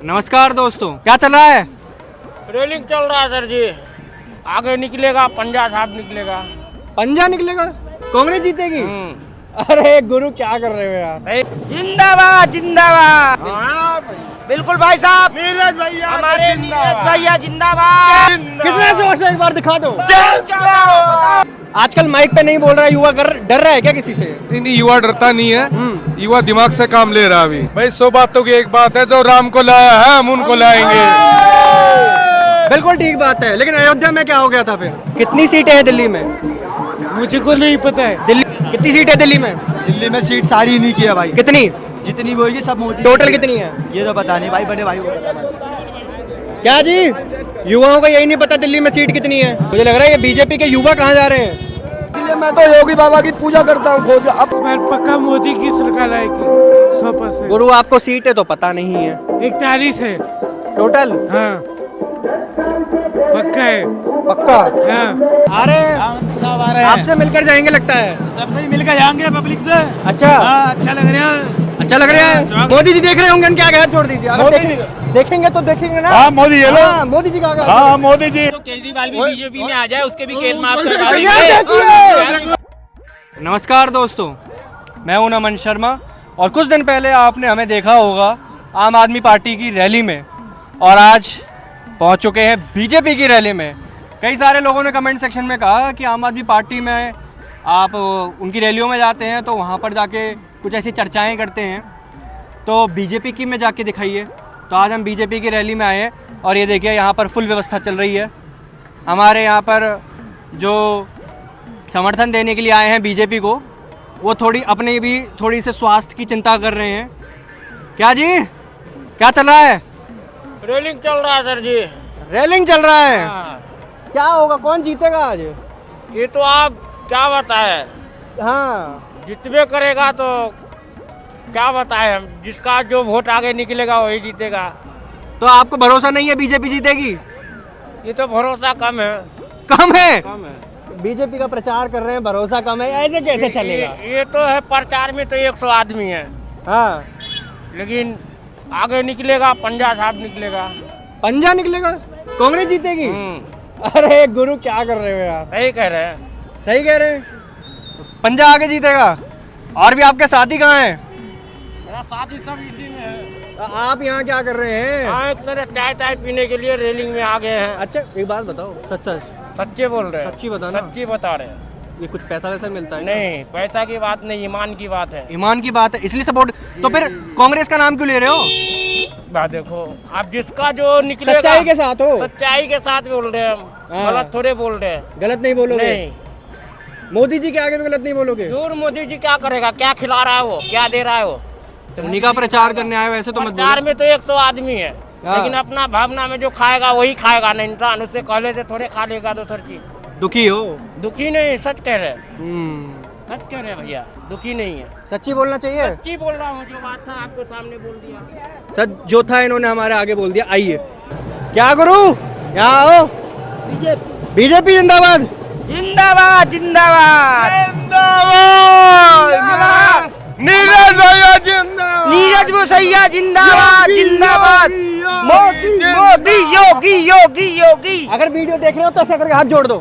नमस्कार दोस्तों, क्या चल रहा है? रेलिंग चल रहा है सर जी। आगे निकलेगा पंजा साहब निकलेगा। पंजा निकलेगा, कांग्रेस जीतेगी। अरे गुरु क्या कर रहे हो यार? जिंदाबाद जिंदाबाद। बिल्कुल भाई साहब, नीरज भैया हमारे नीरज भैया जिंदाबाद। कितना जोश है, एक बार दिखा दो। आजकल माइक पे नहीं बोल रहा है युवा, डर रहा है क्या किसी से? नहीं, युवा डरता नहीं है। युवा दिमाग से काम ले रहा है अभी। भाई 100 बातों की एक बात है, जो राम को लाया है हम उनको लाएंगे। बिल्कुल ठीक बात है, लेकिन अयोध्या में क्या हो गया था फिर? कितनी सीटें हैं दिल्ली में? मुझको नहीं पता है। दिल्ली कितनी सीटें दिल्ली में? दिल्ली में सीट सारी नहीं किया भाई। कितनी? जितनी भी होगी सब मोदी। टोटल कितनी है ये तो पता नहीं भाई, बड़े भाई को पता। क्या जी? युवाओं को यही नहीं पता दिल्ली में सीट कितनी है। मुझे लग रहा है ये बीजेपी के युवा कहाँ जा रहे हैं। इसलिए मैं तो योगी बाबा की पूजा करता हूँ खुद। अब पक्का मोदी की सरकार आएगी 100%। गुरु आपको सीटें तो पता नहीं है। 41 है टोटल? हाँ, पक्का है। पक्का? हाँ। अरे आपसे मिलकर जाएंगे लगता है। सबसे मिलकर जाएंगे पब्लिक से। अच्छा, अच्छा लग रहा है। अच्छा लग रहा है। मोदी जी देख रहे होंगे, क्या हाथ छोड़ दीजिए। अगर देखेंगे तो देखेंगे ना। हाँ मोदी ये लो। हाँ, मोदी जी का हाँ मोदी जी। तो केजरीवाल भी बीजेपी में आ जाए, उसके भी केस माफ करवा देंगे। नमस्कार दोस्तों, मैं हूं नमन शर्मा और कुछ दिन पहले आपने हमें देखा होगा आम आदमी पार्टी की रैली में, और आज पहुंच चुके हैं बीजेपी की रैली में। कई सारे लोगों ने कमेंट सेक्शन में कहा कि आम आदमी पार्टी में आप उनकी रैलियों में जाते हैं तो वहां पर जाके कुछ ऐसी चर्चाएं करते हैं, तो बीजेपी की में जाके दिखाइए। तो आज हम बीजेपी की रैली में आए हैं और ये देखिए यहाँ पर फुल व्यवस्था चल रही है। हमारे यहाँ पर जो समर्थन देने के लिए आए हैं बीजेपी को, वो थोड़ी से स्वास्थ्य की चिंता कर रहे हैं। क्या जी, क्या चल रहा है? रेलिंग चल रहा है सर जी। रेलिंग चल रहा है। हाँ। क्या होगा, कौन जीतेगा आज? ये तो आप क्या बताए, हाँ, जितने करेगा तो क्या बताए हम। जिसका जो वोट आगे निकलेगा वही जीतेगा। तो आपको भरोसा नहीं है बीजेपी जीतेगी? ये तो भरोसा कम है। कम है। कम है। बीजेपी का प्रचार कर रहे हैं, भरोसा कम है, ऐसे कैसे चलेगा? ये तो है, प्रचार में तो 100 आदमी है, हाँ, लेकिन आगे निकलेगा पंजा साहब निकलेगा। पंजा निकलेगा, कांग्रेस जीतेगी। अरे गुरु क्या कर रहे हो यार? सही कह रहे हैं। सही कह रहे हैं, पंजा आगे जीतेगा। और भी आपके साथी कहाँ हैं? मेरा साथी सब इसी में है। आप यहाँ क्या कर रहे हैं? हाँ, एक तरह चाय पीने के लिए रेलिंग में आ गए हैं। अच्छा एक बात बताओ, सच सच सच्चे बोल रहे हैं। सच्ची बताना। सच्ची बता रहे हैं। ये कुछ पैसा वैसा मिलता है? नहीं, पैसा की बात नहीं, ईमान की बात है। ईमान की बात है, इसलिए सपोर्ट। तो फिर कांग्रेस का नाम क्यों ले रहे हो? बात देखो, आप जिसका जो निकलेगा सच्चाई के साथ हो। सच्चाई के साथ बोल रहे हैं हम, हाँ। गलत थोड़े बोल रहे हैं। गलत नहीं बोलोगे? नहीं। मोदी जी के आगे भी गलत नहीं बोलोगे? दूर मोदी जी क्या करेगा, क्या खिला रहा है वो, क्या दे रहा है वो? उन्हीं का प्रचार करने आए हो, ऐसे तो मत प्रचार बोलो। में तो 100 आदमी है, हाँ। लेकिन अपना भावना में जो खाएगा वही खाएगा ना इंसान। उससे कहले से थोड़े खा लेगा दूसर चीज। दुखी हो? दुखी नहीं, सच कह रहे हैं। सच कह रहे हैं भैया, दुखी नहीं है। सच्ची बोलना चाहिए। सच्ची बोल रहा हूँ, जो बात था आपको सामने बोल दिया। सच जो था इन्होंने हमारे आगे बोल दिया। आइए, क्या गुरु, यहाँ आओ। बीजेपी जिंदाबाद। जिंदाबाद जिंदाबाद। नीरज भैया जिंदाबाद। नीरज मुसैया जिंदाबाद जिंदाबाद। मोदी मोदी योगी योगी योगी। अगर वीडियो देख रहे हो तो ऐसा करके हाथ जोड़ दो।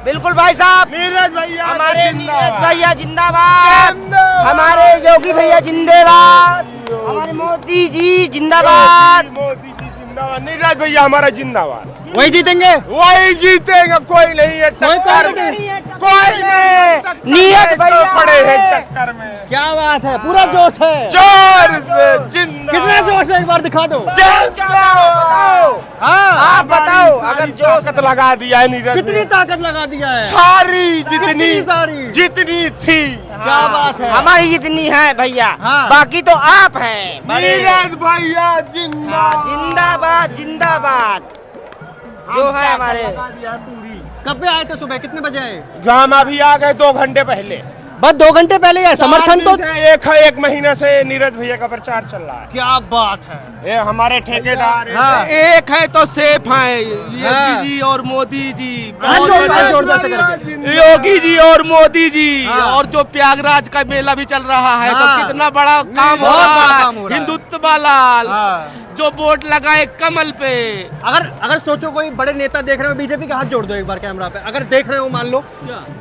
बिल्कुल भाई साहब, नीरज भैया हमारे नीरज भैया जिंदाबाद, हमारे योगी भैया जिंदाबाद, हमारे मोदी जी जिंदाबाद। मोदी जी जिंदाबाद। नीरज भैया हमारा जिंदाबाद। वही जीतेंगे। वही जीतेगा, कोई नहीं है टक्कर में। कोई नहीं। नीरज भैया पड़े हैं चक्कर में। क्या बात है, पूरा जोश है। जोर से जिंदाबाद। कितना जोश है, एक बार दिखा दो। बताओ, हाँ, आप बताओ, अगर जो ताकत लगा दिया है नीरज कितनी ताकत लगा दिया है। सारी कितनी जितनी सारी। जितनी थी। क्या बात है। हमारी जितनी है भैया, हाँ। बाकी तो आप हैं बड़े। नीरज भैया जिंदाबाद। जिंदाबाद जिंदाबाद। जो है हमारे। कब पे आए थे? सुबह कितने बजे आए? हम अभी आ गए 2 घंटे पहले। बस 2 घंटे पहले है समर्थन तो एक महीने से नीरज भैया का प्रचार चल रहा है। क्या बात है। ये हमारे ठेकेदार हैं। हाँ। एक है तो सेफ है योगी हाँ। जी और मोदी जी, जोरदार से करके। योगी जी और मोदी जी। हाँ। और जो प्रयागराज का मेला भी चल रहा है हाँ। तो कितना बड़ा काम हो बहुत रहा बड़ा है। काम हो रहा है। हिंदुत्व वाला हाँ। जो वोट लगाए कमल पे। अगर सोचो कोई बड़े नेता देख रहे हो बीजेपी का हाथ जोड़ दो एक बार कैमरा पे, अगर देख रहे हो मान लो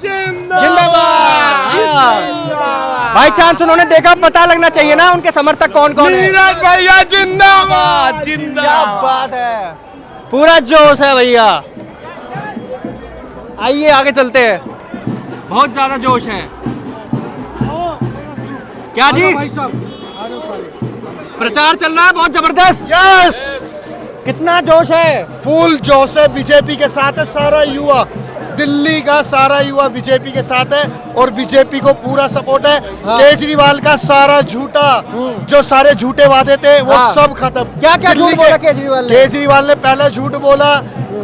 जिंदाबाद। हाँ। भाई चांस उन्होंने देखा, पता लगना चाहिए ना उनके समर्थक कौन कौन है। नीरज भैया जिंदाबाद। क्या जिंदाबाद। बात है, पूरा जोश है भैया। आइए आगे चलते हैं, बहुत ज्यादा जोश है। क्या जी प्रचार चल रहा है बहुत जबरदस्त। यस, कितना जोश है। फुल जोश है। बीजेपी के साथ है सारा युवा, दिल्ली का सारा युवा बीजेपी के साथ है और बीजेपी को पूरा सपोर्ट है। केजरीवाल का सारा झूठा, जो सारे झूठे वादे थे वो हाँ। सब खत्म। क्या क्या दिल्ली झूठ बोला के- केजरीवाल ने? केजरीवाल ने पहले झूठ बोला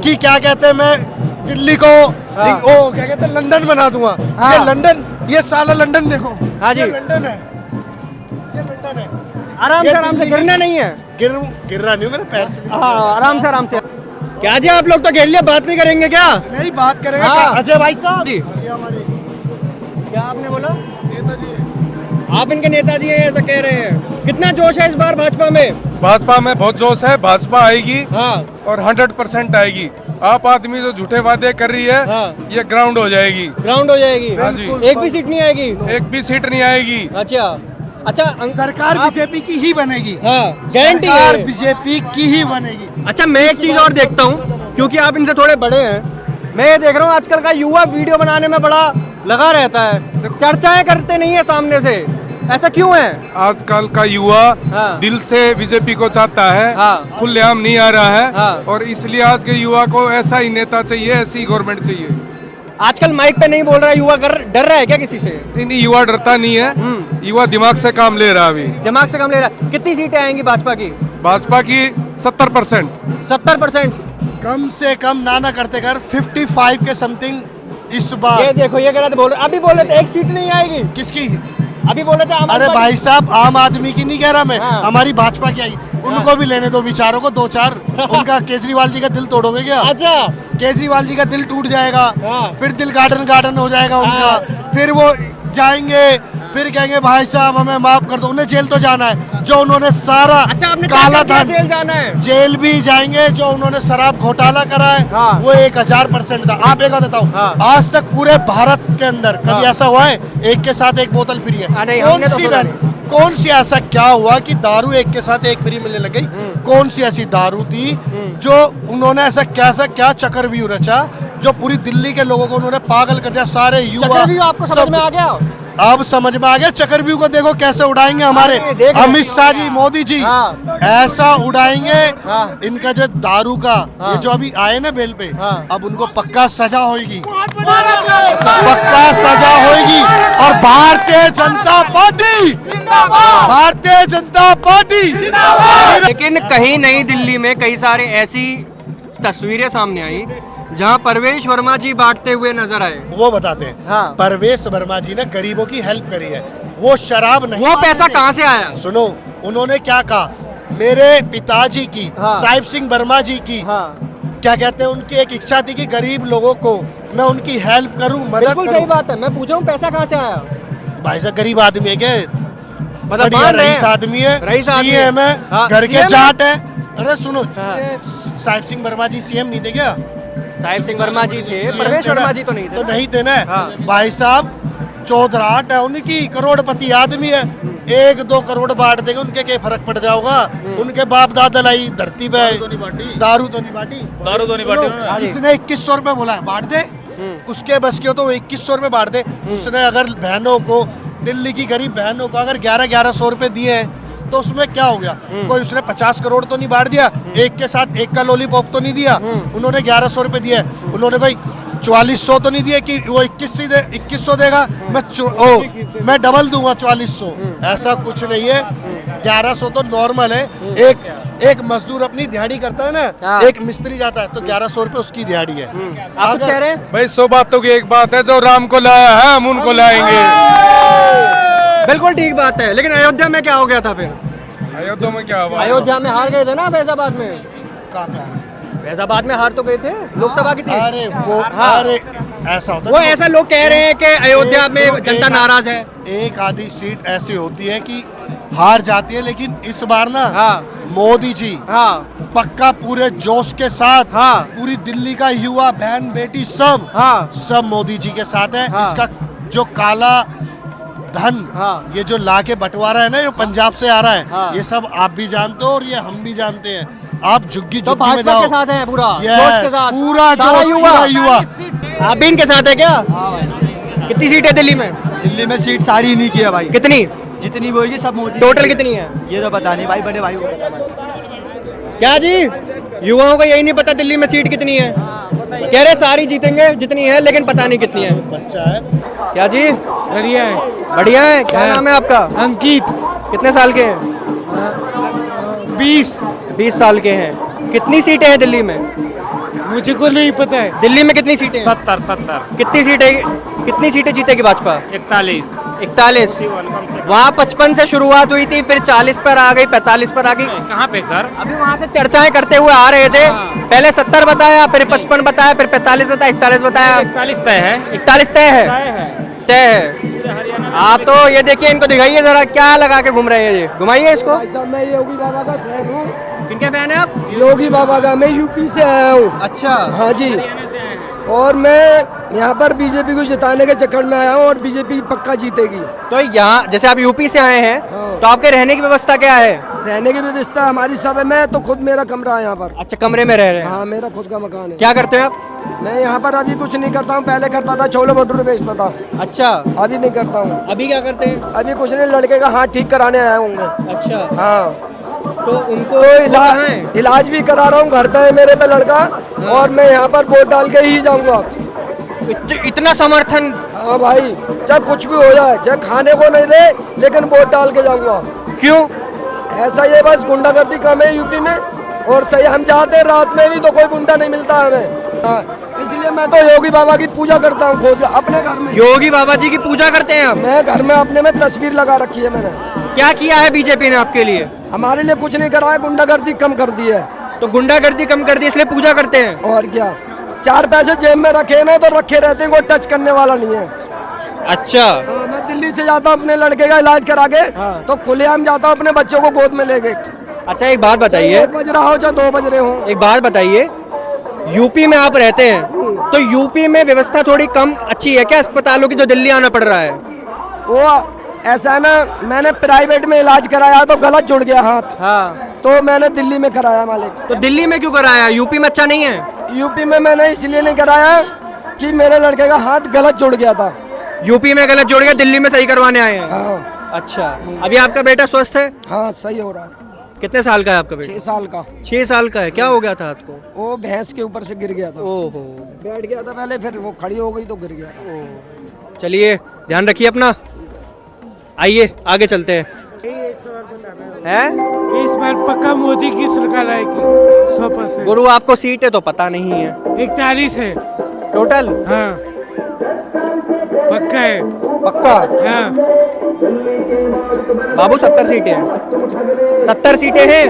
कि क्या कहते हैं, मैं दिल्ली को ओ क्या कहते हैं लंदन बना दूंगा। हाँ। ये लंदन, ये साला लंदन देखो। हाँ जी। ये लंदन है, ये लंदन है। आराम ये से आराम से, दिल्ली गिरना के- नहीं है। गिर रहा नहीं हूं, मेरे पैर से। हाँ आराम से आराम से। क्या जी आप लोग तो घेर लिया, बात नहीं करेंगे क्या? नहीं बात करेंगे। हाँ। अजय भाई साहब जी। ये हमारे क्या आपने बोला? आप इनके नेताजी हैं ऐसा कह रहे हैं। कितना जोश है इस बार भाजपा में? भाजपा में बहुत जोश है, भाजपा आएगी हाँ और 100% आएगी। आप आदमी जो झूठे वादे कर रही है हाँ। ये ग्राउंड हो जाएगी। ग्राउंड हो जाएगी। हाँ जी। एक भी सीट नहीं आएगी। एक भी सीट नहीं आएगी। अच्छा अच्छा सरकार बीजेपी की ही बनेगी। हाँ गारंटी सरकार है। बीजेपी की ही बनेगी। अच्छा मैं एक चीज और देखता हूँ, क्योंकि आप इनसे थोड़े बड़े हैं, मैं ये देख रहा हूँ आजकल का युवा वीडियो बनाने में बड़ा लगा रहता है, चर्चाएं करते नहीं है सामने से, ऐसा क्यों है? आजकल का युवा हाँ। दिल से बीजेपी को चाहता है, हाँ। खुलेआम नहीं आ रहा है। हाँ। और इसलिए आज के युवा को ऐसा ही नेता चाहिए, ऐसी गवर्नमेंट चाहिए। आजकल माइक पे नहीं बोल रहा है युवा, डर रहा है क्या किसी से? नहीं, युवा डरता नहीं है, युवा दिमाग से काम ले रहा है अभी। दिमाग से काम ले रहा है। कितनी सीटें आएंगी भाजपा की? भाजपा की 70%। 70%। कम से कम ना करते कर 55 के समथिंग इस बार। ये देखो ये गलत बोल रहे, अभी बोल रहे थे एक सीट नहीं आएगी, किसकी? अभी बोल रहे थे आम अरे आदमी भाई साहब, आम आदमी की नहीं कह रहा मैं, हाँ। हमारी भाजपा की आई। उनको भी लेने दो बेचारों को 2-4। उनका केजरीवाल जी का दिल तोड़ोगे क्या? अच्छा केजरीवाल जी का दिल टूट जाएगा, हाँ। फिर दिल गार्डन हो जाएगा उनका। हाँ। फिर वो जाएंगे, फिर कहेंगे भाई साहब हमें माफ कर दो। उन्हें जेल तो जाना है, जो उन्होंने सारा अच्छा आपने काला क्या धन, जेल जाना है? जेल भी जाएंगे। जो उन्होंने शराब घोटाला करा है हाँ। वो 1000% था। आप एक बात बताओ, हाँ। आज तक पूरे भारत के अंदर कभी हाँ। ऐसा हुआ है एक के साथ एक बोतल फ्री है? नहीं, कौन हमने तो सी सुना कौन सी ऐसा क्या हुआ कि दारू एक के साथ एक फ्री मिलने लग गई? कौन सी ऐसी दारू थी जो उन्होंने ऐसा क्या चक्रव्यूह रचा जो पूरी दिल्ली के लोगों को उन्होंने पागल कर दिया? सारे युवा चक्रव्यूह आपको समझ में आ गया? अब समझ में आ गया। चक्रव्यूह को देखो कैसे उड़ाएंगे हमारे हाँ, देख रहे अमित शाह जी, मोदी जी। हाँ। ऐसा उड़ाएंगे। हाँ। इनका जो दारू का हाँ। ये जो अभी आए ना बेल पे, हाँ। अब उनको पक्का सजा होगी, पक्का सजा होगी। और भारतीय जनता पार्टी, भारतीय जनता पार्टी। लेकिन कहीं नई दिल्ली में कई सारे ऐसी तस्वीरें सामने आई जहां परवेश वर्मा जी बांटते हुए नजर आए। वो बताते हैं, हाँ। परवेश वर्मा जी ने गरीबों की हेल्प करी है। वो शराब नहीं, वो पैसा मांगते। कहाँ से आया? सुनो, उन्होंने क्या कहा, मेरे पिताजी की, हाँ। साहिब सिंह वर्मा जी की, हाँ क्या कहते हैं, उनकी एक इच्छा थी कि गरीब लोगों को मैं उनकी हेल्प करूं, मदद बिल्कुल सही करूं। बात है, मैं पूछ रहा हूँ पैसा कहाँ से आया? भाई साहब गरीब आदमी है क्या? मतलब बढ़िया मान रहे रईस हैं। आदमी है, रईस आदमी सीएम है, हाँ, घर के CM है। जाट है। अरे सुनो, हाँ। साहिब सिंह वर्मा जी सीएम नहीं थे क्या? साहिब सिंह वर्मा जी थे, CM परवेश थे ना? वर्मा जी तो नहीं थे तो ना? नहीं थे ना। हाँ। भाई साहब चौधराहट है उनकी, करोड़पति आदमी है। 1-2 करोड़ बांट देंगे, उनके क्या फर्क पड़ जाओगा? उनके बाप दादा लाई धरती पे दारू तो नहीं बांटी, दारू तो नहीं बांटी। इसने 2100 रुपए बोला है, बांट दे। उसके बस के हो तो 2100 रुपए बांट दे। उसने अगर बहनों को, दिल्ली की गरीब बहनों को अगर 1100 रुपए दिए हैं तो उसमें क्या हो गया? कोई उसने 50 करोड़ तो नहीं बांट दिया, एक के साथ एक का लॉलीपॉप तो नहीं दिया। उन्होंने 1100 रुपए दिए, उन्होंने कोई 4400 तो नहीं दिए कि वो 2100 देगा, मैं डबल दूंगा 4400। ऐसा कुछ नहीं है। 1100 तो नॉर्मल है। एक मजदूर अपनी दिहाड़ी करता है हाँ। ना, एक मिस्त्री जाता है तो 1100 रुपए उसकी दिहाड़ी है। आप कुछ कह रहे हैं? भाई 100 बातों की एक बात है, जो राम को लाया है हम उनको लाएंगे। बिल्कुल ठीक बात है, लेकिन अयोध्या में क्या हो गया था फिर? अयोध्या में क्या हुआ? अयोध्या में हार गए थे ना फैजाबाद में। कहाँ पे आ गए? फैजाबाद में हार तो गए थे लोकसभा की सीट। अरे वो हाँ। अरे ऐसा होता वो है ऐसा लोग कह रहे हैं कि अयोध्या में जनता नाराज है। एक आधी सीट ऐसी होती है कि हार जाती है, लेकिन इस बार ना हाँ। मोदी जी हाँ पक्का पूरे जोश के साथ, हाँ। पूरी दिल्ली का युवा बहन बेटी सब हाँ। सब मोदी जी के साथ है। हाँ। इसका जो काला धन, हाँ। ये जो लाके बंटवारा है ना, जो पंजाब से आ रहा है, हाँ। ये सब आप भी जानते हो और ये हम भी जानते हैं। आप झुग्गी तो झुग्गी में भाजपा जाओ, के साथ है पूरा Yes, जोश के साथ पूरा सारा जोश, पूरा युवा। आप भी इनके साथ है क्या? कितनी सीट है दिल्ली में? दिल्ली में सीट सारी नहीं किया भाई, कितनी जितनी वो होगी सब मोदी। टोटल कितनी है? ये तो पता नहीं भाई, बड़े भाई को पता है। क्या जी, युवाओं को यही नहीं पता दिल्ली में सीट कितनी है? कह रहे सारी जीतेंगे जितनी है, लेकिन पता नहीं कितनी है। बच्चा है, क्या जी? बढ़िया है। बढ़िया है। क्या नाम है आपका? अंकित। कितने साल के हैं? 20 साल के हैं। कितनी सीटें हैं दिल्ली में? मुझे को नहीं पता है। दिल्ली में कितनी सीटें हैं? 70 कितनी सीटें जीतेगी भाजपा? 41। कहाँ वहाँ 55 से शुरुआत हुई थी, फिर 40 पर आ गई, 45 पर आ गई। पे सर? अभी वहाँ से चर्चाएं करते हुए आ रहे थे। पहले 70 बताया, फिर 55 बताया, फिर 45 बताया, 41 बताया। 41 तय है। 41 तय है। आप तो ये देखिए, इनको दिखाइए जरा, क्या लगा के घूम रहे हैं ये। घुमाइए इसको। मैं योगी बाबा का फैन हूँ। किनके फैन है आप? योगी बाबा का। मैं यूपी से आया हूँ। अच्छा। हाँ जी। और मैं यहाँ पर बीजेपी को जिताने के चक्कर में आया हूँ और बीजेपी पक्का जीतेगी। तो यहाँ जैसे आप यूपी से आए हैं, तो आपके रहने की व्यवस्था क्या है? रहने की व्यवस्था हमारी सब है। मैं तो खुद, मेरा कमरा है यहाँ पर। अच्छा, कमरे में रह रहे हैं। हाँ, मेरा खुद का मकान है। क्या करते हैं आप? मैं यहाँ पर अभी कुछ नहीं करता हूँ, पहले करता था, छोले भटूरे बेचता था। अच्छा, अभी नहीं करता हूँ। अभी क्या करते हैं? अभी कुछ नहीं, लड़के का हाथ ठीक कराने आया हूँ मैं। अच्छा, हाँ, तो उनको तो इलाज इलाज भी करा रहा हूँ। घर पे है मेरे पे लड़का। और मैं यहाँ पर वोट डाल के ही जाऊँगा। इतना समर्थन। हाँ भाई, चाहे कुछ भी हो जाए, चाहे खाने को नहीं दे, लेकिन वोट डाल के जाऊँगा। क्यों? ऐसा ये बस गुंडागर्दी कम है यूपी में। और सही, हम जाते हैं रात में भी तो कोई गुंडा नहीं मिलता हमें। हाँ, इसलिए मैं तो योगी बाबा की पूजा करता हूँ खुद अपने घर में। योगी बाबा जी की पूजा करते हैं आप? मैं घर में अपने में तस्वीर लगा रखी है मैंने। क्या किया है बीजेपी ने आपके लिए? हमारे लिए कुछ नहीं करा है, गुंडागर्दी कम कर दी है। तो गुंडागर्दी कम कर दी, इसलिए पूजा करते हैं। और क्या, 4 पैसे जेब में रखे ना तो रखे रहते हैं, कोई टच करने वाला नहीं है। अच्छा। हाँ, मैं दिल्ली से जाता हूँ अपने लड़के का इलाज करा के, तो खुलेआम जाता हूँ अपने बच्चों को गोद में लेके। अच्छा, एक बात बताइए। 1 बज रहा हो चाहे 2 बज रहे हो। एक बात बताइए, यूपी में आप रहते हैं, तो यूपी में व्यवस्था थोड़ी कम अच्छी है क्या अस्पतालों की, जो दिल्ली आना पड़ रहा है? वो ऐसा है ना, मैंने प्राइवेट में इलाज कराया तो गलत जुड़ गया हाथ। हाँ। तो मैंने दिल्ली में कराया मालिक। तो दिल्ली में क्यों कराया? यूपी में अच्छा नहीं है? यूपी में मैंने इसलिए नहीं कराया कि मेरे लड़के का हाथ गलत जुड़ गया था। यूपी में गलत जोड़ गया, दिल्ली में सही करवाने आए हैं। हाँ। अच्छा, अभी आपका बेटा स्वस्थ है? हाँ, सही हो रहा है। कितने साल का है आपका बेटा? 6 साल का। 6 साल का है। क्या हो गया था हाथ को? वो भैंस के ऊपर से गिर गया था। ओहो। बैठ गया था पहले, फिर वो खड़ी हो गई तो गिर गया। चलिए, ध्यान रखिए अपना। आइए आगे चलते हैं। हैं? इस बार पक्का मोदी की सरकार आएगी 100%। गुरु, आपको सीट है तो पता नहीं है। 41 है टोटल? हाँ, पक्का है। पक्का? हाँ। बाबू 70 सीटें हैं। 70 सीटें हैं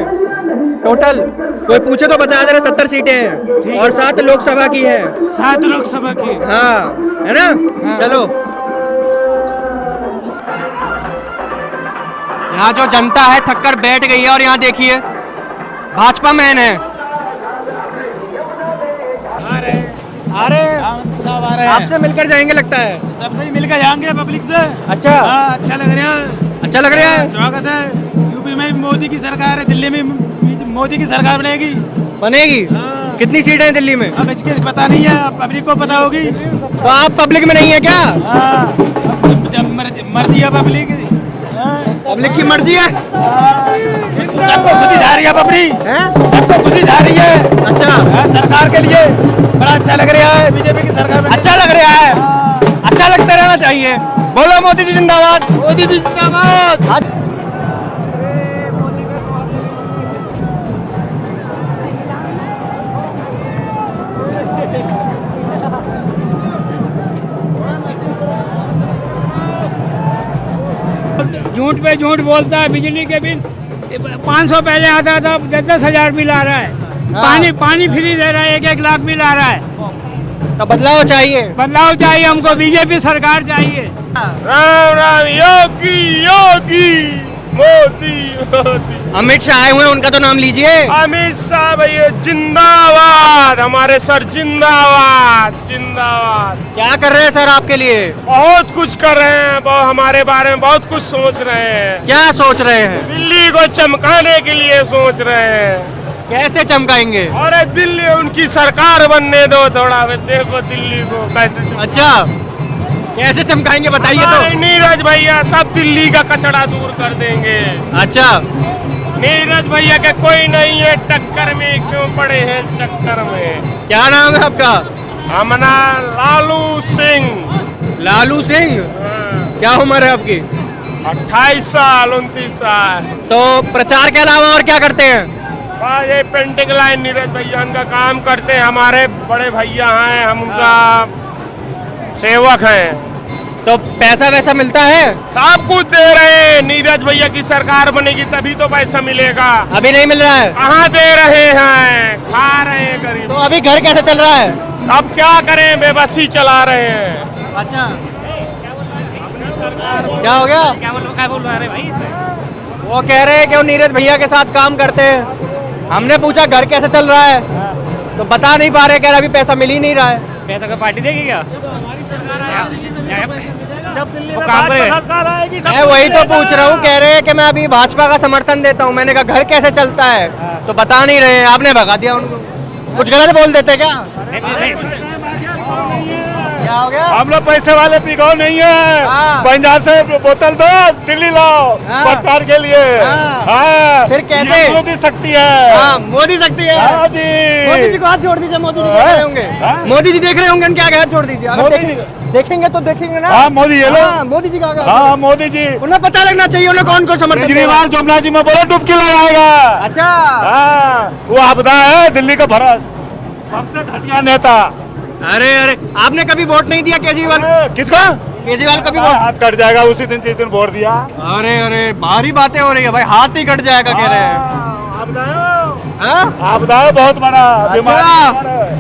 टोटल। कोई पूछे तो बता दे रहे 70 सीटें हैं और 7 लोकसभा की है। 7 लोकसभा की। हाँ, है ना? हाँ। चलो, यहाँ जो जनता है थक कर बैठ गई है और यहाँ देखिए भाजपा मैन है। आ रहे आपसे मिलकर जाएंगे लगता है। सबसे ही मिलकर जाएंगे पब्लिक से। अच्छा। हाँ, अच्छा लग रहा है। अच्छा लग रहा है। स्वागत है। यूपी में मोदी की सरकार है, दिल्ली में मोदी की सरकार बनेगी। बनेगी? हाँ। कितनी सीटें हैं दिल्ली में? अब इसके पता नहीं है, पब्लिक को पता होगी। तो आप पब्लिक में नहीं है क्या? हाँ, जब मर्जी है पब्लिक। पब्लिक की मर्जी है। सबको खुशी जा रही है पब्लिक, सबको खुशी जा रही है। अच्छा, सरकार के लिए बड़ा अच्छा लग रहा है, बीजेपी की सरकार में। अच्छा लग रहा है। अच्छा लगता रहना चाहिए। बोलो मोदी जी जिंदाबाद। मोदी जी जिंदाबाद। झूठ पे झूठ बोलता है। बिजली के बिल 500 पहले आता था, 10,000 बिल आ रहा है। पानी फ्री दे रहा है, 1-1 लाख बिल आ रहा है। तो बदलाव चाहिए। बदलाव चाहिए हमको, बीजेपी सरकार चाहिए। राम राम योगी योगी मोदी मोदी। अमित शाह आए हुए हैं, उनका तो नाम लीजिए। अमित शाह भैया जिंदाबाद, हमारे सर जिंदाबाद जिंदाबाद। क्या कर रहे हैं सर आपके लिए? बहुत कुछ कर रहे हैं, हमारे बारे में बहुत कुछ सोच रहे हैं। क्या सोच रहे हैं? दिल्ली को चमकाने के लिए सोच रहे हैं। कैसे चमकाएंगे? और दिल्ली उनकी सरकार बनने दो थोड़ा, देखो दिल्ली को कैसे। अच्छा, कैसे चमकाएंगे बताइए हमारे तो। नीरज भैया सब दिल्ली का कचरा दूर कर देंगे। अच्छा, नीरज भैया के कोई नहीं है टक्कर में, क्यों पड़े हैं चक्कर में। क्या नाम है आपका? हमना लालू सिंह। लालू सिंह। क्या उम्र है आपकी? 28 साल 29 साल। तो प्रचार के अलावा और क्या करते हैं? ये पेंटिंग लाइन नीरज भैया उनका काम करते हैं, हमारे बड़े भैया हैं, हम उनका सेवक हैं। तो पैसा वैसा मिलता है? सब कुछ दे रहे हैं। नीरज भैया की सरकार बनेगी तभी तो पैसा मिलेगा। अभी नहीं मिल रहा है? कहाँ दे रहे हैं, खा रहे हैं गरीब। तो अभी घर कैसे चल रहा है? अब क्या करें, बेबसी चला रहे हैं। अच्छा, क्या हो गया? क्या बोल रहे भाई? वो कह रहे हैं कि वो नीरज भैया के साथ काम करते हैं। हमने पूछा घर कैसे चल रहा है, तो बता नहीं पा रहे, कह रहे अभी पैसा मिल ही नहीं रहा है। पैसा का पार्टी देगी क्या? मैं वही तो पूछ रहा हूँ, कह रहे हैं कि मैं अभी भाजपा का समर्थन देता हूँ। मैंने कहा घर कैसे चलता है, तो बता नहीं रहे हैं। आपने भगा दिया उनको। कुछ गलत बोल देते क्या? क्या हो गया? हम लोग पैसे वाले पिघाव नहीं है। हाँ। पंजाब से बोतल दो, दिल्ली लाओ हाँ। प्रचार के लिए। हाँ। हाँ। फिर कैसे? ये मोदी शक्ति है। हाँ, मोदी शक्ति है। हाँ जी। मोदी जी को हाथ जोड़ दीजिए। मोदी जी देख रहे होंगे। हाँ? मोदी जी देख रहे होंगे, उनके आगे हाथ जोड़ दीजिए। अगर मोदी देखेंगे तो देखेंगे ना। हाँ, मोदी ये लो। हाँ, मोदी जी का आगे। हाँ, मोदी जी। उन्हें पता लगना चाहिए उन्हें कौन कौन समर्थन दे रहा केजरीवाल है। जुमला जी में बोलो डुबकी लगाएगा। अच्छा, हाँ, वो आपदा है दिल्ली का भरा सबसे घटिया नेता। अरे अरे, आपने कभी वोट नहीं दिया केजरीवाल? किसका? केजरीवाल कभी हाँ, वोट? हाथ कट जाएगा उसी दिन जिस दिन वोट दिया। अरे अरे, भारी बातें हो रही है भाई, हाथ ही कट जाएगा कह रहे हैं। हाँ? आपदा है बहुत बड़ा बीमारी है।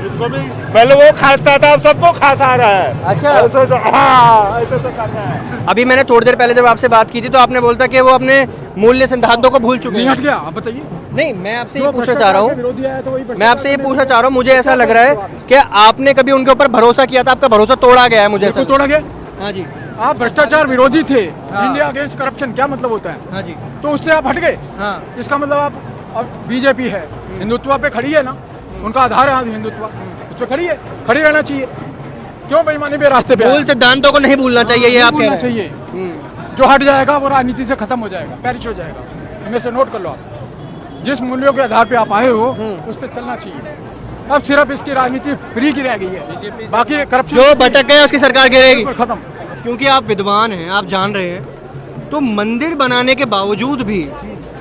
इसको भी पहले वो खांसता था, अब सबको खांसा आ रहा है। अच्छा। ऐसे तो हाँ, ऐसे तो करना है। अभी मैंने थोड़ी देर पहले जब आपसे बात की थी तो आपने बोलता कि वो अपने मूल्य सिद्धांतों को भूल चुके हैं। हट गया, आप बताइए। नहीं, मैं आपसे ये पूछना चाह रहा हूँ, विरोधी आया तो वही मैं आपसे ये पूछना चाह रहा हूँ, मुझे ऐसा लग रहा है कि आपने कभी उनके ऊपर भरोसा किया था, आपका भरोसा तोड़ा गया है मुझे ऐसा। तोड़ा गया। हाँ जी। आप भ्रष्टाचार विरोधी थे, हाँ। इंडिया अगेंस्ट करप्शन, क्या मतलब होता है? हाँ जी। तो उससे आप हट गए। हाँ। इसका मतलब आप अब बीजेपी है, हिंदुत्व पे खड़ी है ना, उनका आधार है हिंदुत्व, उस पे खड़ी है, खड़ी रहना चाहिए। क्यों बेईमानी पे रास्ते पे मूल सिद्धांतों को नहीं भूलना चाहिए, ये आप कह रहे हैं। चाहिए। जो हट जाएगा वो राजनीति से खत्म हो जाएगा, पेरिश हो जाएगा। इनमें से नोट कर लो आप, जिस मूल्यों के आधार पे आप आए हो उस पर चलना चाहिए। अब सिर्फ इसकी राजनीति फ्री की रह गई है, बाकी करप्शन जो भटक गए उसकी सरकार गिरेगी। खत्म। क्योंकि आप विद्वान हैं, आप जान रहे हैं, तो मंदिर बनाने के बावजूद भी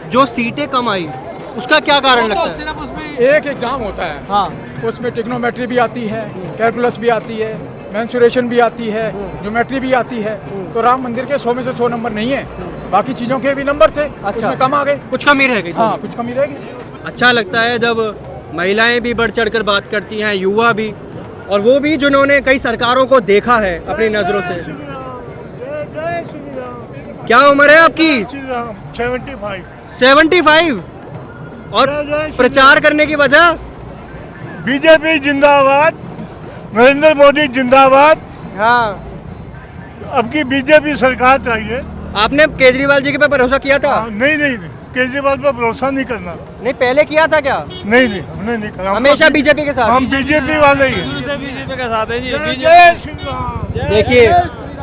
जो सीटें कम आई, उसका क्या कारण लगता है? सिर्फ उसमें एक एग्जाम होता है। हाँ। उसमें टिग्नोमेट्री भी आती है, कैलकुलस भी आती है, मेंसुरेशन भी आती है, ज्योमेट्री भी आती है। तो राम मंदिर के 100 में से 100 नंबर नहीं है, बाकी चीजों के भी नंबर थे। अच्छा। उसमें कम आ गए, कुछ कमी रह गई। हाँ कुछ कमी रहेगी। अच्छा लगता है जब महिलाएं भी बढ़ चढ़कर बात करती हैं, युवा भी, और वो भी जिन्होंने कई सरकारों को देखा है अपनी नजरों से। क्या उम्र है आपकी? 75। और प्रचार करने की वजह? बीजेपी जिंदाबाद, नरेंद्र मोदी जिंदाबाद। हाँ। अब की बीजेपी सरकार चाहिए। आपने केजरीवाल जी के पे भरोसा किया था? नहीं नहीं, केजरीवाल पर भरोसा नहीं करना। नहीं, पहले किया था क्या? नहीं नहीं, हमने नहीं करा। हमेशा बीजेपी के साथ? हम बीजेपी वाले ही हैं। बीजेपी के साथ है जी। देखिए,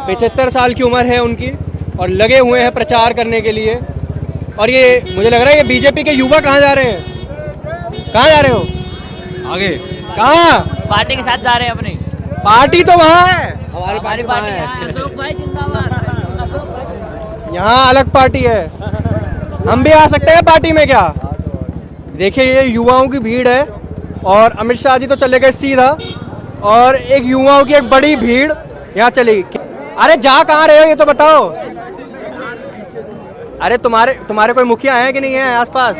75 साल की उम्र है उनकी और लगे हुए हैं प्रचार करने के लिए। और ये मुझे लग रहा है ये बीजेपी के युवा कहाँ जा रहे हैं? कहाँ जा रहे हो? आगे कहाँ? पार्टी के साथ जा रहे हैं अपनी। पार्टी तो वहाँ है, हमारी पार्टी है। अशोक भाई जिंदाबाद। यहाँ अलग पार्टी है। हम भी आ सकते हैं पार्टी में क्या? देखिए, ये युवाओं की भीड़ है और अमित शाह जी तो चले गए सीधा, और एक युवाओं की एक बड़ी भीड़ यहाँ चली। अरे जा कहाँ रहे हो ये तो बताओ। अरे तुम्हारे कोई मुखिया है कि नहीं है आसपास?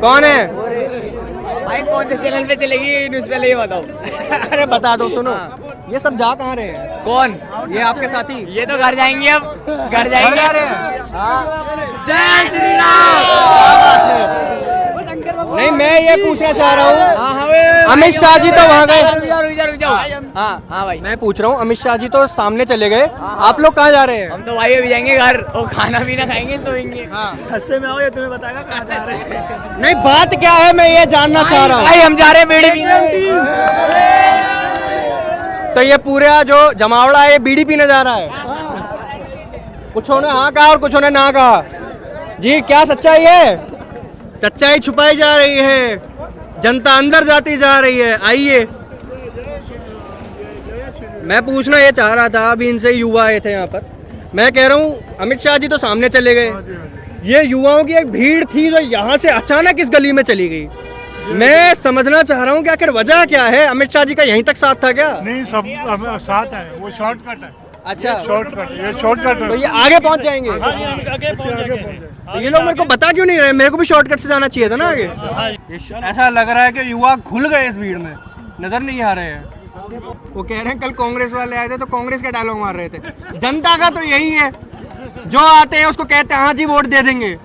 कौन है? भाई कौन से चैनल पे चलेगी न्यूज पे, ये बताओ। अरे बता दो, सुनो ये सब जा कहाँ रहे हैं? कौन? ये आपके साथी? ये तो घर जाएंगे, अब घर जाएंगे। जा रहे हैं? जय श्री राम। नहीं, मैं ये पूछना चाह रहा हूँ, अमित शाह जी तो वहाँ गए। रुक जाओ। हाँ भाई, मैं पूछ रहा हूँ, अमित शाह जी तो सामने चले गए, आप लोग कहाँ जा रहे हैं? हम तो भाई अभी जाएंगे घर और खाना पीना खाएंगे, सोएंगे। हंसते में आओ, ये तुम्हें बताएगा कहाँ जा रहे हैं। नहीं, बात क्या है मैं ये जानना चाह रहा हूँ। भाई हम जा रहे हैं बीड़ी पीने। तो ये पूरा जो जमावड़ा है ये बीड़ी पीने जा रहा है? कुछ ने हाँ कहा और कुछ ने ना कहा। जी क्या सच्चाई है? सच्चाई छुपाई जा रही है, जनता अंदर जाती जा रही है। आइए, मैं पूछना ये चाह रहा था, अभी इनसे युवा आए थे यहाँ पर, मैं कह रहा हूँ अमित शाह जी तो सामने चले गए, ये युवाओं की एक भीड़ थी जो यहाँ से अचानक इस गली में चली गई। मैं समझना चाह रहा हूँ कि आखिर वजह क्या है? अमित शाह जी का यहीं तक साथ था क्या? नहीं, सब साथ है, वो शॉर्टकट है। अच्छा, शॉर्टकट, ये शॉर्टकट तो ये आगे पहुँच जाएंगे। तो ये लोग मेरे को बता क्यों नहीं रहे? मेरे को भी शॉर्टकट से जाना चाहिए था ना आगे। ऐसा लग रहा है कि युवा घुल गए इस भीड़ में, नजर नहीं आ रहे हैं। वो कह रहे हैं कल कांग्रेस वाले आए थे तो कांग्रेस का डायलॉग मार रहे थे। जनता का तो यही है, जो आते हैं उसको कहते हैं हाँ जी वोट दे देंगे,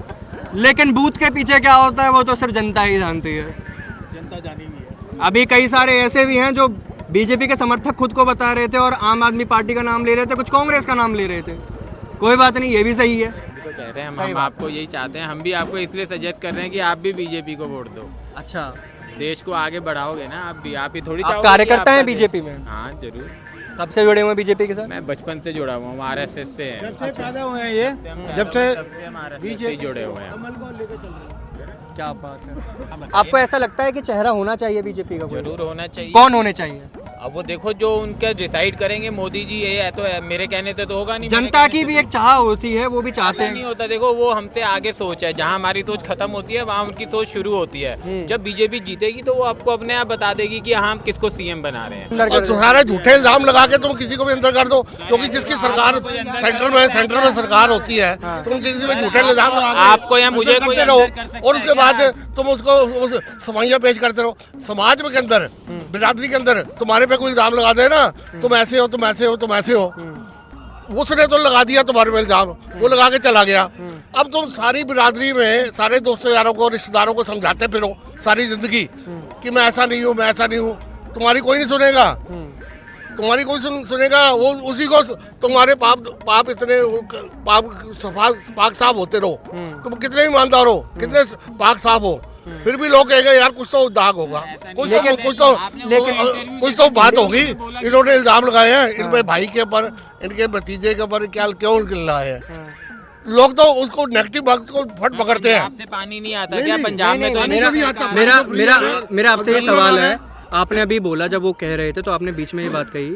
लेकिन बूथ के पीछे क्या होता है वो तो सिर्फ जनता ही जानती है। जनता जानेगी। अभी कई सारे ऐसे भी हैं जो बीजेपी के समर्थक खुद को बता रहे थे और आम आदमी पार्टी का नाम ले रहे थे, कुछ कांग्रेस का नाम ले रहे थे। कोई बात नहीं, ये भी सही है। तो कह रहे हैं हम आपको यही चाहते हैं, हम भी आपको इसलिए सजेस्ट कर रहे हैं कि आप भी बीजेपी को वोट दो। अच्छा, देश को आगे बढ़ाओगे ना आप भी, आप ही थोड़ी आप चाहोगे कार्यकर्ता कि हैं आपका बीजेपी देश- में? हाँ जरूर। कब से जुड़े हुए हैं बीजेपी के साथ? मैं बचपन से जुड़ा हुआ हूँ, आरएसएस से हैं। पैदा हुए हैं ये, जब से हम आरएसएस से जुड़े हुए हैं। क्या बात है। आपको ऐसा लगता है कि चेहरा होना चाहिए बीजेपी का? जरूर होना चाहिए। कौन होने चाहिए? अब वो देखो जो उनके डिसाइड करेंगे, मोदी जी ये है तो है, मेरे कहने से तो होगा नहीं। जनता की भी एक चाह होती है, वो भी चाहते नहीं हैं। होता, देखो वो हमसे आगे सोच है, जहाँ हमारी सोच खत्म होती है वहाँ उनकी सोच शुरू होती है। जब बीजेपी जीतेगी तो वो आपको अपने आप बता देगी कि हाँ हम किसको सीएम बना रहे हैं। और सारे झूठे इल्जाम लगा के तुम किसी को भी अंदर कर दो, क्योंकि जिसकी सरकार सेंटर में सरकार होती है, तुम किसी में झूठे इल्जाम लगा आपको या मुझे कोई रहो और उसके बाद तुम उसको समाइया पेश करते रहो। समाज में के अंदर, बिरादरी के अंदर तुम्हारे पे कोई इल्जाम लगा दे ना, तुम ऐसे हो, तुम ऐसे हो, तुम ऐसे हो, उसने तो लगा दिया तुम्हारे पे इल्जाम, वो लगा के चला गया। अब तुम सारी बिरादरी में सारे दोस्तों यारों को, रिश्तेदारों को समझाते फिरो सारी जिंदगी कि मैं ऐसा नहीं हूँ, मैं ऐसा नहीं हूँ। तुम्हारी कोई नहीं सुनेगा, तुम्हारी कोई सुनेगा, वो उसी को तुम्हारे पाप इतने पाक साफ होते रहो, तुम कितने ईमानदार हो, कितने पाक साफ हो, फिर भी लोग कहेंगे यार कुछ तो दाग होगा, कुछ तो बात होगी। इन्होंने इल्जाम लगाए हैं इन पे, भाई के ऊपर, इनके भतीजे के ऊपर, क्या क्यों लगाए हैं? लोग तो उसको नेगेटिव बात को फट पकड़ते हैं। आपसे पानी नहीं आता क्या पंजाब में? तो मेरा आपसे ये सवाल है, आपने अभी बोला जब वो कह रहे थे तो आपने बीच में ये बात कही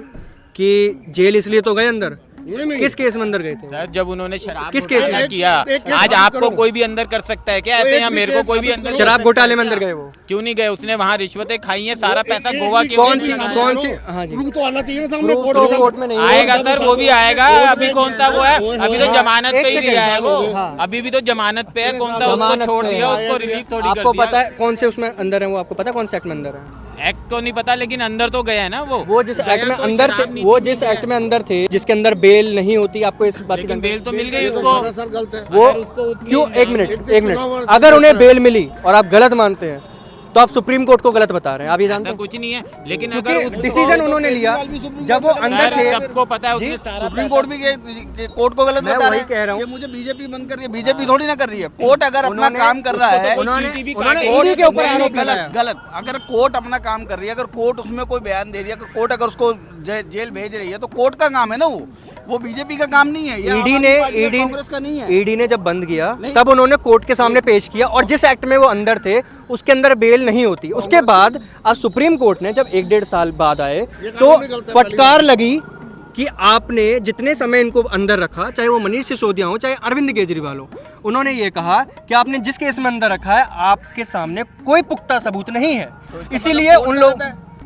कि जेल इसलिए तो गए अंदर, किस केस में अंदर गए थे? सर जब उन्होंने शराब किस केस में किया, आज आपको कोई भी अंदर कर सकता है क्या ऐसे? या मेरे को कोई भी अंदर? शराब घोटाले में अंदर गए वो? क्यों नहीं गए? उसने वहाँ रिश्वतें खाई हैं, सारा पैसा गोवा की कौन सी? हाँ जी, तो आना चाहिए ना सामने, कोर्ट में नहीं आएगा सर, वो भी आएगा। अभी कौन सा वो है, अभी तो जमानत पे ही गया है वो, अभी भी तो जमानत पे है। कौन सा उसको छोड़ दिया, उसको रिलीज थोड़ी कर दिया। आपको पता है कौन से उसमें अंदर है वो? आपको पता है कौन से एक्ट में अंदर है? एक्ट तो नहीं पता, लेकिन अंदर तो गया है ना वो जिस एक्ट में अंदर थे, वो जिस एक्ट में अंदर थे जिसके अंदर बेल नहीं होती, आपको इस बात की बेल तो मिल गई उसको। वो क्यों? एक मिनट, अगर उन्हें बेल मिली और आप गलत मानते हैं तो आप सुप्रीम कोर्ट को गलत बता रहे हैं। आप ये जानते हैं कुछ नहीं है, लेकिन अगर डिसीजन उन्होंने लिया जब वो अंदर थे, सबको पता है सुप्रीम कोर्ट भी कोर्ट को गलत बता रहे हैं। कह रहा हूँ, मुझे बीजेपी बंद कर रही है, बीजेपी थोड़ी ना कर रही है। कोर्ट अगर अपना काम कर रहा है, उन्होंने कोर्ट के ऊपर आरोप लगाया। गलत, अगर कोर्ट अपना काम कर रही है, अगर कोर्ट उसमें कोई बयान दे रही है, अगर कोर्ट अगर उसको जेल भेज रही है तो कोर्ट का काम है ना, वो बीजेपी का काम नहीं है। कांग्रेस का नहीं है। ईडी ने जब बंद किया तब उन्होंने कोर्ट के सामने पेश किया, और जिस एक्ट में वो अंदर थे उसके अंदर बेल नहीं होती। उसके बाद आज सुप्रीम कोर्ट ने जब 1-1.5 साल बाद आए तो फटकार लगी कि आपने जितने समय इनको अंदर रखा, चाहे वो मनीष सिसोदिया हो चाहे अरविंद केजरीवाल हो, उन्होंने ये कहा कि आपने जिस केस में अंदर रखा है आपके सामने कोई पुख्ता सबूत नहीं है, इसीलिए उन लोग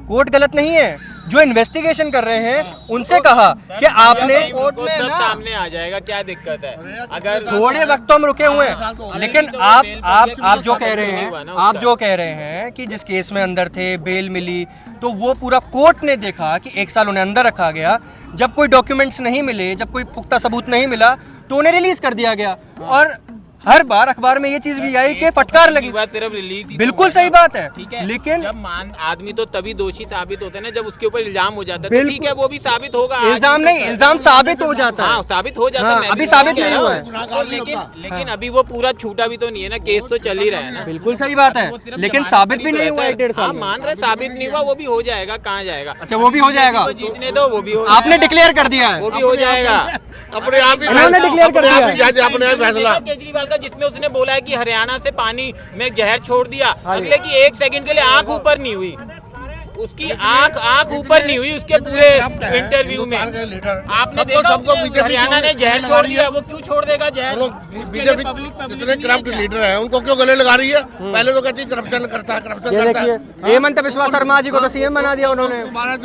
कोर्ट गलत नहीं है। जो इन्वेस्टिगेशन कर रहे हैं उनसे कहा कि आपने उनको सब सामने आ जाएगा, क्या दिक्कत है? अगर थोड़े वक्त तो हम रुके हुए हैं, लेकिन आप जो कह रहे हैं, आप जो कह रहे हैं कि जिस केस में अंदर थे बेल मिली, तो वो पूरा कोर्ट ने देखा कि 1 साल उन्हें अंदर रखा गया। जब कोई डॉक्यूमेंट्स नहीं मिले, जब कोई पुख्ता सबूत नहीं मिला, तो उन्हें रिलीज कर दिया गया। और हर बार अखबार में ये चीज भी आई कि फटकार लगी। सिर्फ रिलीज, बिल्कुल सही बात है, ठीक है। लेकिन जब आदमी तो तभी दोषी साबित होते हैं ना जब उसके ऊपर इल्जाम हो जाता है, तो ठीक है वो भी साबित होगा। इल्जाम नहीं, इल्जाम साबित हो जाता है। हाँ, साबित हो जाता है। अभी साबित नहीं हुआ है, तो लेकिन अभी वो पूरा छूटा भी तो नहीं है ना, केस तो चल ही रहा है ना। बिल्कुल सही बात है, लेकिन साबित भी नहीं हुआ 1.5 साल। मान रहे साबित नहीं हुआ, वो भी हो जाएगा। कहाँ जाएगा? अच्छा, वो भी हो जाएगा। जीतने दो, वो भी हो। आपने डिक्लेयर कर दिया है, वो भी हो जाएगा। अपने आप ही उन्होंने डिक्लेयर कर दिया है। अपने आप फैसला केजरीवाल का, जिसमें उसने बोला है कि हरियाणा से पानी में जहर छोड़ दिया, अगले की 1 सेकंड के लिए आंख ऊपर नहीं हुई, उसकी आंख ऊपर नहीं हुई उसके पूरे इंटरव्यू में। आपने देखा हरियाणा ने जहर छोड़ दिया, वो क्यों छोड़ देगा जहर? बीजेपी जितने करप्ट लीडर है उनको क्यों गले लगा रही है? पहले तो कहती करप्शन करता है, करप्शन करता है। हेमंत बिस्वा शर्मा जी को तो सीएम बना दिया उन्होंने।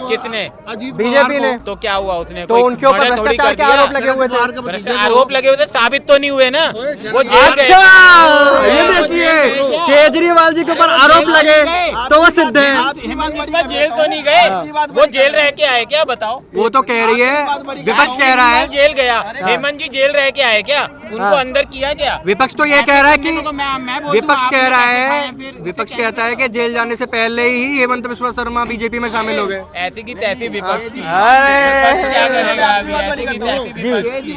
किसने? बीजेपी ने। तो क्या हुआ उसने? तो उनके ऊपर भ्रष्टाचार के आरोप लगे हुए थे। आरोप लगे हुए थे, साबित तो नहीं हुए ना, वो जेल गए। ये देखिए, केजरीवाल जी के ऊपर आरोप लगे तो वो सिद्ध है। जेल तो नहीं गए, वो जेल रह के आए क्या? बताओ। वो तो कह रही है, विपक्ष कह रहा है जेल गया। हेमंत जी जेल रह के आए क्या? उनको अंदर किया क्या? विपक्ष तो ये कह रहा है कि मैं विपक्ष कह रहा है, विपक्ष कहता है कि जेल जाने से पहले ही हेमंत बिस्वा शर्मा बीजेपी में शामिल हो गए। ऐसी की तैसी विपक्ष की। अरे विपक्ष क्या करेगा अभी? ऐसी की तैसी विपक्ष की।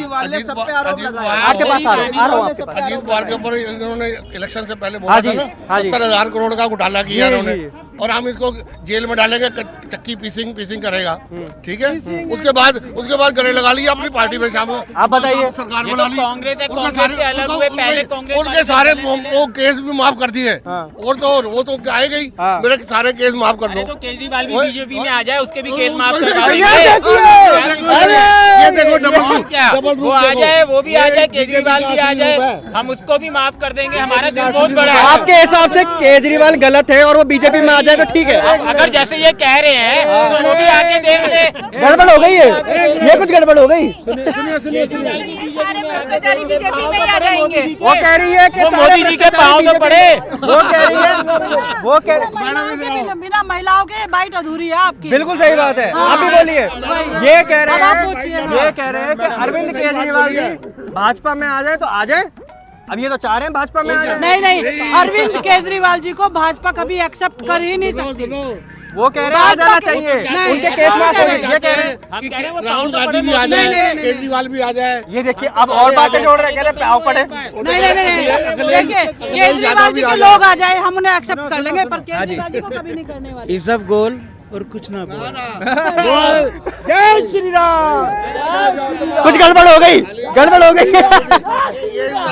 आपके पास आ रहा हूँ, आपके पास। अजीत पवार के ऊपर इन्होंने इलेक्शन से पहले बोला था ना 70,000 करोड़ का घोटाला किया इन्होंने, और हम इसको जेल में डालेंगे, चक्की पीसिंग करेगा, ठीक है। उसके बाद गले लगा लिया, अपनी पार्टी में शामिल। आप बताइए। सरकार ये बना तो ली, कांग्रेस है, कांग्रेस से अलग हुए। पहले कांग्रेस उनके सारे वो केस भी माफ कर दिए, और तो वो तो आए गई, मेरे सारे केस माफ कर दो। तो केजरीवाल भी बीजेपी में आ जाए, उसके भी केस माफ करवा देंगे। ये देखो डबल क्या वो आ जाए, वो भी आ जाए, केजरीवाल भी आ जाए, हम उसको भी माफ कर देंगे। हमारा दिल बहुत बड़ा है। आपके हिसाब से केजरीवाल गलत है और वो बीजेपी में आ जाए तो ठीक है? अगर जैसे ये कह रहे हैं तो वो भी आके देख ले। गड़बड़ हो गई है, ये कुछ गड़बड़ हो गई। सारे बीजेपी में आ जाएंगे। वो कह रही है कि वो मोदी जी के पाँव तो पड़े। वो कह रही है, वो कह बिना महिलाओं के बाइट अधूरी है आपकी। बिल्कुल सही बात है, आप भी बोलिए। ये कह रहे हैं कि अरविंद केजरीवाल जी भाजपा में आ जाए तो आ जाए। अब ये तो चाह रहे हैं भाजपा में आ जाए। नहीं, अरविंद केजरीवाल जी को भाजपा कभी एक्सेप्ट कर ही नहीं सकती। वो कह रहे हैं आ जाना चाहिए, उनके केस माफ हो गए। ये कह रहे हैं राहुल गांधी भी आ जाए, केजरीवाल भी आ जाए। ये देखिए, अब और बातें जोड़ रहे, कह रहे पाँव पड़े। नहीं, देखिए केजरीवाल जी के लोग आ जाए, हम उन्हें एक्सेप्ट कर लेंगे, पर केजरीवाल जी को कभी नहीं करने वाले। ये सब गोल और कुछ ना बोल। जय श्री राम। कुछ गड़बड़ हो गई, गड़बड़ हो गई।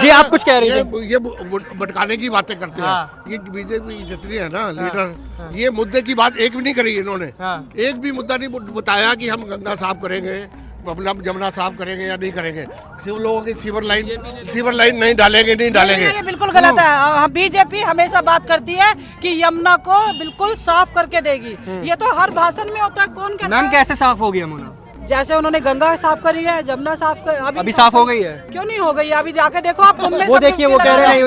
जी आप कुछ कह रही थे। ये भटकाने की बातें करते हैं। ये बीजेपी जितनी है ना लीडर, ये मुद्दे की बात एक भी नहीं करी इन्होंने। एक भी मुद्दा नहीं बताया कि हम गंगा साफ करेंगे, अपना जमुना साफ करेंगे या नहीं करेंगे। सिर्फ लोगों की सीवर लाइन नहीं डालेंगे। ये बिल्कुल गलत है। बीजेपी हमेशा बात करती है कि यमुना को बिल्कुल साफ करके देगी। ये तो हर भाषण में होता है। कौन कहता है? मैम कैसे साफ होगी यमुना? जैसे उन्होंने गंगा साफ करी है, जमुना साफ कर, अभी साफ हो गई है। क्यों नहीं हो गई? अभी जाके देखो आप। वो देखिए, वो कह रहे नहीं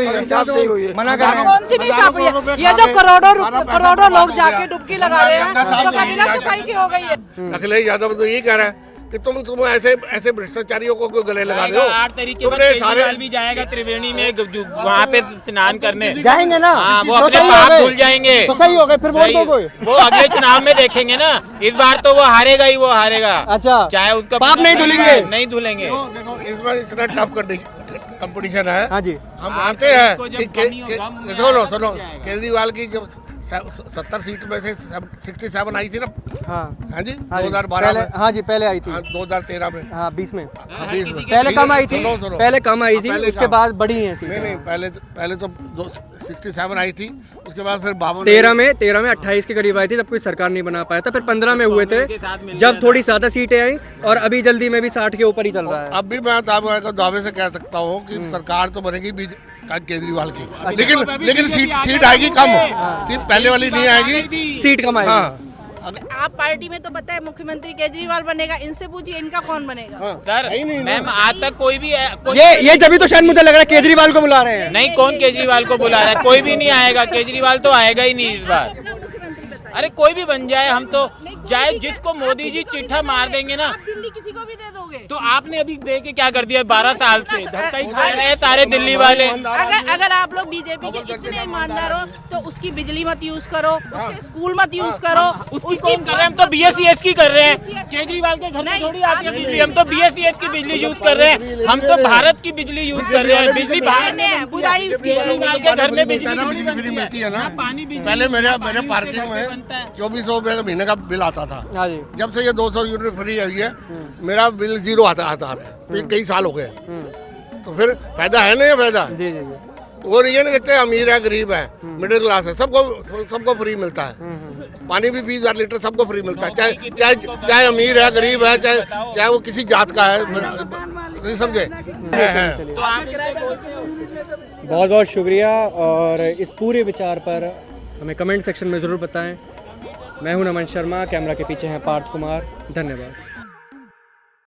हुई है, मना कर रहे हैं। कौन सी नहीं साफ हुई है? ये जो करोड़ों लोग जाके डुबकी लगा रहे हैं, तो कभी ना सफाई की हो गई है। अखिलेश यादव तो यही कह रहा है कि तुम ऐसे भ्रष्टाचारियों को क्यों गले लगा रहे हो? 8 तारीख के बाद केजरीवाल भी जाएगा त्रिवेणी में, वहाँ पे स्नान करने जाएंगे ना। हाँ, वो अपने पाप धुल जाएंगे। तो सही हो गए, फिर वोट दो कोई। वो अगले चुनाव में देखेंगे ना। इस बार तो वो हारेगा ही, वो हारेगा। अच्छा, चाहे उसका पाप नहीं धुलेंगे, नहीं धुलेंगे। देखो इस बार इतना टफ कंपटीशन है। हाँ जी, हम मानते हैं कि सुनो केजरीवाल की जब 70 सीट में से 67 आई थी ना। हाँ जी, 2012 में। हाँ जी, पहले आई थी। 2013 में। हाँ 20 में। 20 में पहले कम आई थी, पहले कम आई थी, उसके बाद बढ़ी है। नहीं, पहले तो 67 आई थी, उसके बाद फिर 13 में 28 के करीब आई थी, तब कोई सरकार नहीं बना पाया था। फिर 15 में हुए थे, जब थोड़ी ज्यादा सीटें आई, और अभी जल्दी में भी 60 के ऊपर ही चल रहा है। अब भी मैं दावे से कह सकता हूँ कि सरकार तो बनेगी केजरीवाल की, लेकिन सीट आएगी कम। सीट पहले वाली नहीं आएगी, सीट कम आएगी। आप पार्टी में तो पता है मुख्यमंत्री केजरीवाल बनेगा, इनसे पूछिए इनका कौन बनेगा। सर मैम आज तक कोई भी ये जब तो शायद मुझे लग रहा है केजरीवाल को बुला रहे हैं। नहीं, कौन केजरीवाल को बुला रहा है? कोई भी नहीं आएगा, केजरीवाल तो आएगा ही नहीं इस बार। अरे कोई भी बन जाए, हम तो चाहे जिसको मोदी जी चिट्ठा मार देंगे ना, दिल्ली किसी को भी दे दोगे। तो आपने अभी दे के क्या कर दिया? 12 साल से धक्का ही खा रहे हैं सारे दिल्ली वाले। अगर आप लोग बीजेपी के इतने ईमानदार हो तो उसकी बिजली मत यूज करो, उसके स्कूल मत यूज करो। उसकी कौन कर रहे हैं? हम तो BSES की कर रहे हैं। केजरीवाल के घर में थोड़ी आती है बिजली, हम तो BSES की बिजली यूज कर रहे हैं। हम तो भारत की बिजली यूज कर रहे हैं। बिजली भारत में बुराई, केजरीवाल के घर में बिजली फ्री मिलती है ना। पानी पहले मेरे पार्किंग में 2400 रुपए का महीने का बिल आता था। जब से ये 200 यूनिट फ्री आई है, मेरा बिल 0 आता है। फिर कई साल हो गए, तो फिर फायदा है ना? ये फायदा और ये नहीं कहते अमीर है गरीब है मिडिल क्लास है, सबको फ्री मिलता है। पानी भी 20,000 लीटर सबको फ्री मिलता है, चाहे अमीर है गरीब है, चाहे वो किसी जात का है, नहीं समझे? बहुत बहुत शुक्रिया। और इस पूरे विचार पर हमें कमेंट सेक्शन में ज़रूर बताएं। मैं हूं नमन शर्मा, कैमरा के पीछे हैं पार्थ कुमार। धन्यवाद।